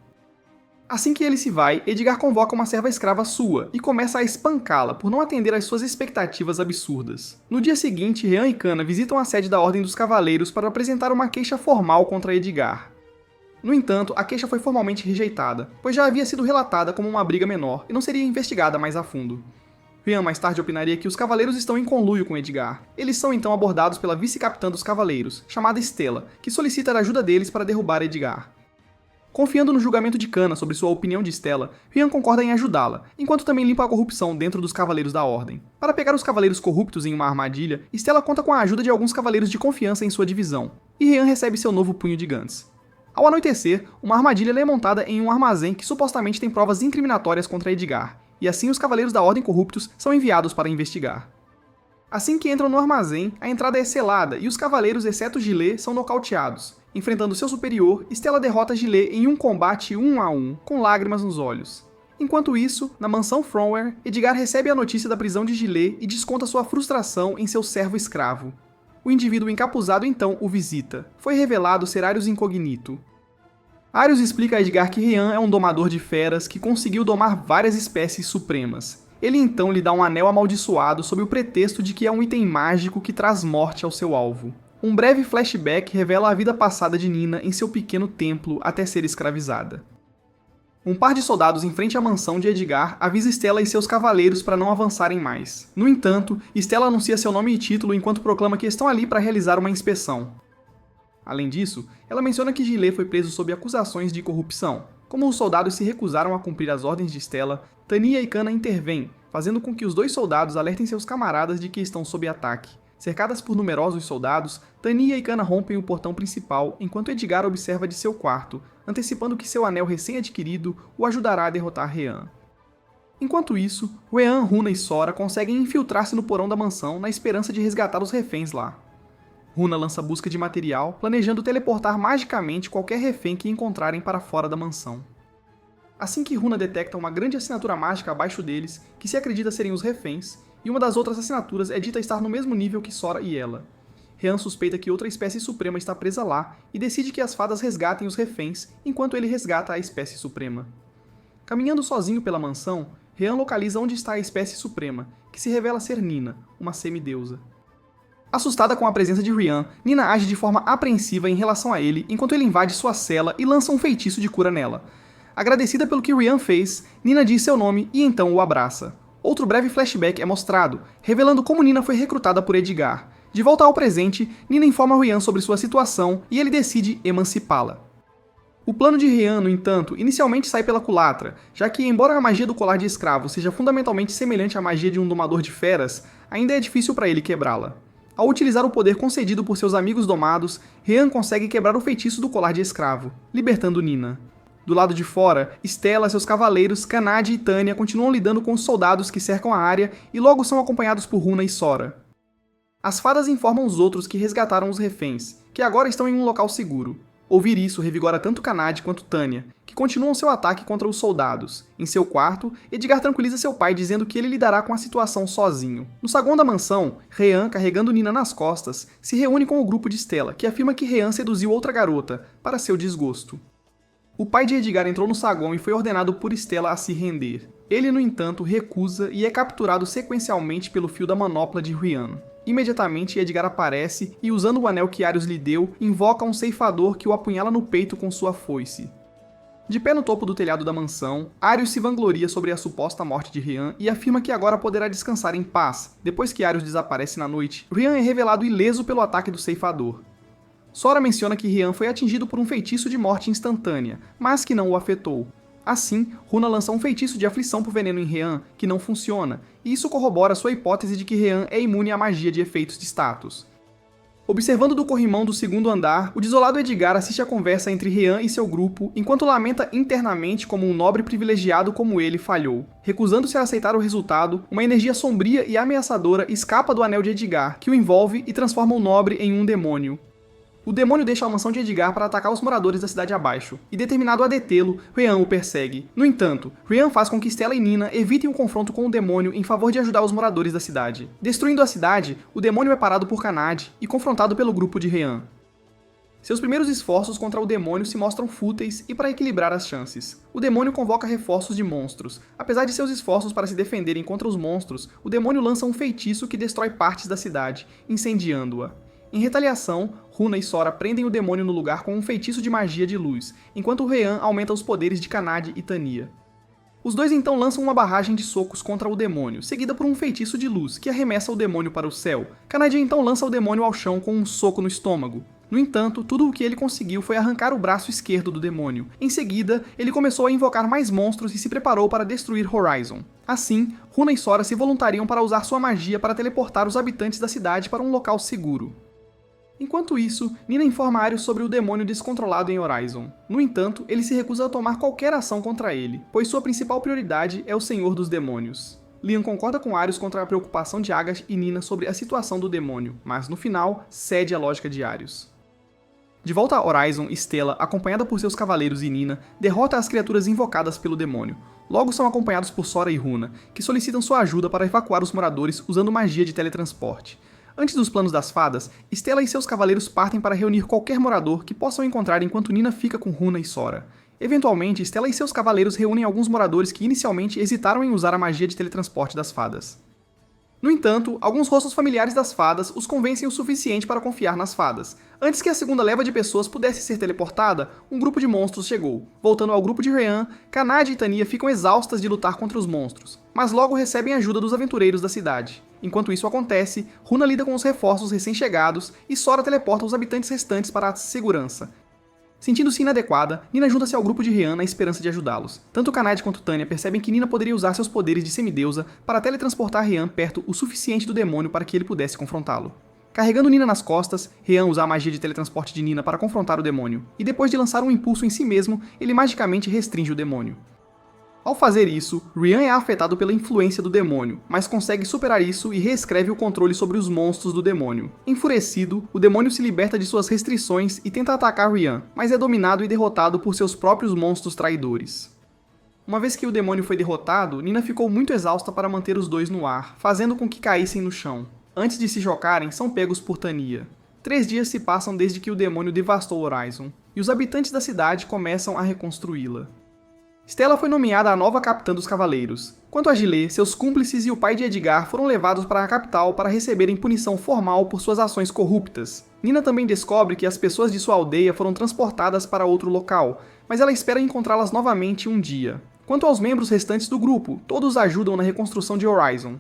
Assim que ele se vai, Edgar convoca uma serva escrava sua e começa a espancá-la por não atender às suas expectativas absurdas. No dia seguinte, Rian e Kana visitam a sede da Ordem dos Cavaleiros para apresentar uma queixa formal contra Edgar. No entanto, a queixa foi formalmente rejeitada, pois já havia sido relatada como uma briga menor e não seria investigada mais a fundo. Ryan mais tarde opinaria que os cavaleiros estão em conluio com Edgar. Eles são então abordados pela vice-capitã dos cavaleiros, chamada Stella, que solicita a ajuda deles para derrubar Edgar. Confiando no julgamento de Kana sobre sua opinião de Stella, Ryan concorda em ajudá-la, enquanto também limpa a corrupção dentro dos Cavaleiros da Ordem. Para pegar os Cavaleiros corruptos em uma armadilha, Stella conta com a ajuda de alguns Cavaleiros de confiança em sua divisão, e Ryan recebe seu novo punho de Gantz. Ao anoitecer, uma armadilha é montada em um armazém que supostamente tem provas incriminatórias contra Edgar, e assim os Cavaleiros da Ordem corruptos são enviados para investigar. Assim que entram no armazém, a entrada é selada e os cavaleiros, exceto Gillet, são nocauteados. Enfrentando seu superior, Stella derrota Gillet em um combate 1 a 1, com lágrimas nos olhos. Enquanto isso, na mansão Fromware, Edgar recebe a notícia da prisão de Gillet e desconta sua frustração em seu servo escravo. O indivíduo encapuzado então o visita. Foi revelado ser Arius Incognito. Arius explica a Edgar que Ryan é um domador de feras que conseguiu domar várias espécies supremas. Ele então lhe dá um anel amaldiçoado sob o pretexto de que é um item mágico que traz morte ao seu alvo. Um breve flashback revela a vida passada de Nina em seu pequeno templo até ser escravizada. Um par de soldados em frente à mansão de Edgar avisa Stella e seus cavaleiros para não avançarem mais. No entanto, Stella anuncia seu nome e título enquanto proclama que estão ali para realizar uma inspeção. Além disso, ela menciona que Gillet foi preso sob acusações de corrupção. Como os soldados se recusaram a cumprir as ordens de Stella, Tania e Kana intervêm, fazendo com que os dois soldados alertem seus camaradas de que estão sob ataque. Cercadas por numerosos soldados, Tania e Kana rompem o portão principal enquanto Edgar observa de seu quarto, antecipando que seu anel recém-adquirido o ajudará a derrotar Ryan. Enquanto isso, Ryan, Runa e Sora conseguem infiltrar-se no porão da mansão na esperança de resgatar os reféns lá. Runa lança busca de material, planejando teleportar magicamente qualquer refém que encontrarem para fora da mansão. Assim que Runa detecta uma grande assinatura mágica abaixo deles, que se acredita serem os reféns, e uma das outras assinaturas é dita estar no mesmo nível que Sora e ela. Ryan suspeita que outra espécie suprema está presa lá e decide que as fadas resgatem os reféns, enquanto ele resgata a espécie suprema. Caminhando sozinho pela mansão, Ryan localiza onde está a espécie suprema, que se revela ser Nina, uma semideusa. Assustada com a presença de Ryan, Nina age de forma apreensiva em relação a ele enquanto ele invade sua cela e lança um feitiço de cura nela. Agradecida pelo que Ryan fez, Nina diz seu nome e então o abraça. Outro breve flashback é mostrado, revelando como Nina foi recrutada por Edgar. De volta ao presente, Nina informa Ryan sobre sua situação e ele decide emancipá-la. O plano de Ryan, no entanto, inicialmente sai pela culatra, já que, embora a magia do colar de escravo seja fundamentalmente semelhante à magia de um domador de feras, ainda é difícil para ele quebrá-la. Ao utilizar o poder concedido por seus amigos domados, Ryan consegue quebrar o feitiço do colar de escravo, libertando Nina. Do lado de fora, Stella, seus cavaleiros, Kanade e Tanya continuam lidando com os soldados que cercam a área e logo são acompanhados por Runa e Sora. As fadas informam os outros que resgataram os reféns, que agora estão em um local seguro. Ouvir isso revigora tanto Kanade quanto Tanya, que continuam seu ataque contra os soldados. Em seu quarto, Edgar tranquiliza seu pai dizendo que ele lidará com a situação sozinho. No saguão da mansão, Ryan, carregando Nina nas costas, se reúne com o grupo de Stella, que afirma que Ryan seduziu outra garota, para seu desgosto. O pai de Edgar entrou no saguão e foi ordenado por Stella a se render. Ele, no entanto, recusa e é capturado sequencialmente pelo fio da manopla de Ryan. Imediatamente, Edgar aparece e, usando o anel que Arius lhe deu, invoca um ceifador que o apunhala no peito com sua foice. De pé no topo do telhado da mansão, Arius se vangloria sobre a suposta morte de Ryan e afirma que agora poderá descansar em paz. Depois que Arius desaparece na noite, Ryan é revelado ileso pelo ataque do ceifador. Sora menciona que Ryan foi atingido por um feitiço de morte instantânea, mas que não o afetou. Assim, Runa lança um feitiço de aflição por veneno em Ryan, que não funciona, e isso corrobora sua hipótese de que Ryan é imune à magia de efeitos de status. Observando do corrimão do segundo andar, o desolado Edgar assiste a conversa entre Ryan e seu grupo, enquanto lamenta internamente como um nobre privilegiado como ele falhou. Recusando-se a aceitar o resultado, uma energia sombria e ameaçadora escapa do anel de Edgar, que o envolve e transforma o nobre em um demônio. O demônio deixa a mansão de Edgar para atacar os moradores da cidade abaixo, e determinado a detê-lo, Ryan o persegue. No entanto, Ryan faz com que Stella e Nina evitem um confronto com o demônio em favor de ajudar os moradores da cidade. Destruindo a cidade, o demônio é parado por Kanade e confrontado pelo grupo de Ryan. Seus primeiros esforços contra o demônio se mostram fúteis e para equilibrar as chances. O demônio convoca reforços de monstros. Apesar de seus esforços para se defenderem contra os monstros, o demônio lança um feitiço que destrói partes da cidade, incendiando-a. Em retaliação, Runa e Sora prendem o demônio no lugar com um feitiço de magia de luz, enquanto Ryan aumenta os poderes de Kanade e Tania. Os dois então lançam uma barragem de socos contra o demônio, seguida por um feitiço de luz que arremessa o demônio para o céu. Kanade então lança o demônio ao chão com um soco no estômago. No entanto, tudo o que ele conseguiu foi arrancar o braço esquerdo do demônio. Em seguida, ele começou a invocar mais monstros e se preparou para destruir Horizon. Assim, Runa e Sora se voluntariam para usar sua magia para teleportar os habitantes da cidade para um local seguro. Enquanto isso, Nina informa Arius sobre o demônio descontrolado em Horizon. No entanto, ele se recusa a tomar qualquer ação contra ele, pois sua principal prioridade é o Senhor dos Demônios. Liam concorda com Arius contra a preocupação de Agash e Nina sobre a situação do demônio, mas no final, cede à lógica de Arius. De volta a Horizon, Stella, acompanhada por seus cavaleiros e Nina, derrota as criaturas invocadas pelo demônio. Logo são acompanhados por Sora e Runa, que solicitam sua ajuda para evacuar os moradores usando magia de teletransporte. Antes dos planos das fadas, Stella e seus cavaleiros partem para reunir qualquer morador que possam encontrar enquanto Nina fica com Runa e Sora. Eventualmente, Stella e seus cavaleiros reúnem alguns moradores que inicialmente hesitaram em usar a magia de teletransporte das fadas. No entanto, alguns rostos familiares das fadas os convencem o suficiente para confiar nas fadas. Antes que a segunda leva de pessoas pudesse ser teleportada, um grupo de monstros chegou. Voltando ao grupo de Ryan, Kanade e Tania ficam exaustas de lutar contra os monstros, mas logo recebem ajuda dos aventureiros da cidade. Enquanto isso acontece, Runa lida com os reforços recém-chegados e Sora teleporta os habitantes restantes para a segurança. Sentindo-se inadequada, Nina junta-se ao grupo de Ryan na esperança de ajudá-los. Tanto Kanade quanto Tanya percebem que Nina poderia usar seus poderes de semideusa para teletransportar Ryan perto o suficiente do demônio para que ele pudesse confrontá-lo. Carregando Nina nas costas, Ryan usa a magia de teletransporte de Nina para confrontar o demônio, e depois de lançar um impulso em si mesmo, ele magicamente restringe o demônio. Ao fazer isso, Ryan é afetado pela influência do demônio, mas consegue superar isso e reescreve o controle sobre os monstros do demônio. Enfurecido, o demônio se liberta de suas restrições e tenta atacar Ryan, mas é dominado e derrotado por seus próprios monstros traidores. Uma vez que o demônio foi derrotado, Nina ficou muito exausta para manter os dois no ar, fazendo com que caíssem no chão. Antes de se chocarem, são pegos por Tanya. 3 dias se passam desde que o demônio devastou Horizon, e os habitantes da cidade começam a reconstruí-la. Stella foi nomeada a nova capitã dos cavaleiros. Quanto a Gilead, seus cúmplices e o pai de Edgar foram levados para a capital para receberem punição formal por suas ações corruptas. Nina também descobre que as pessoas de sua aldeia foram transportadas para outro local, mas ela espera encontrá-las novamente um dia. Quanto aos membros restantes do grupo, todos ajudam na reconstrução de Horizon.